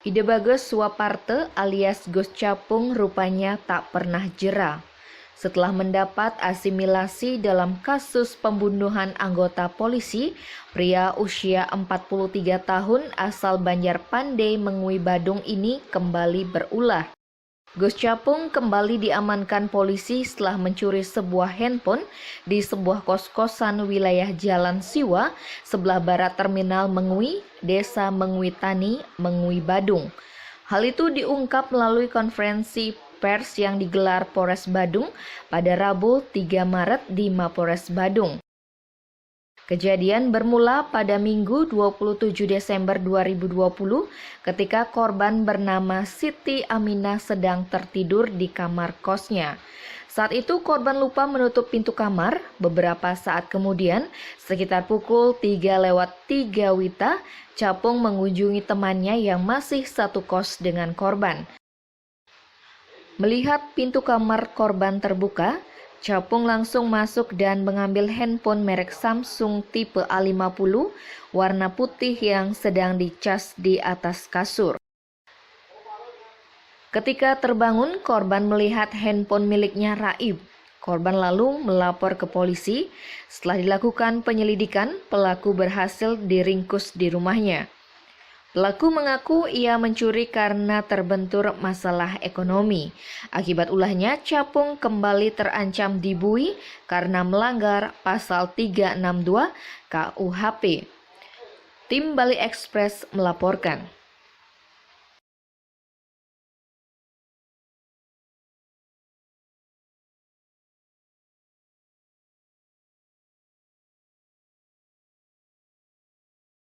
Ide Bagus Suaparte alias Gus Capung rupanya tak pernah jera. Setelah mendapat asimilasi dalam kasus pembunuhan anggota polisi, pria usia 43 tahun asal Banjar Pandey Mengui Badung ini kembali berulah. Gus Capung kembali diamankan polisi setelah mencuri sebuah handphone di sebuah kos-kosan wilayah Jalan Siwa, sebelah barat Terminal Mengui, Desa Mengui Tani, Mengui Badung. Hal itu diungkap melalui konferensi pers yang digelar Polres Badung pada Rabu 3 Maret di Mapolres Badung. Kejadian bermula pada Minggu 27 Desember 2020 ketika korban bernama Siti Aminah sedang tertidur di kamar kosnya. Saat itu korban lupa menutup pintu kamar. Beberapa saat kemudian, sekitar pukul 3:03 WITA, Capung mengunjungi temannya yang masih satu kos dengan korban. Melihat pintu kamar korban terbuka, Capung langsung masuk dan mengambil handphone merek Samsung tipe A50 warna putih yang sedang dicas di atas kasur. Ketika terbangun, korban melihat handphone miliknya raib. Korban lalu melapor ke polisi. Setelah dilakukan penyelidikan, pelaku berhasil diringkus di rumahnya. Pelaku mengaku ia mencuri karena terbentur masalah ekonomi. Akibat ulahnya, Capung kembali terancam dibui karena melanggar pasal 362 KUHP. Tim Bali Express melaporkan.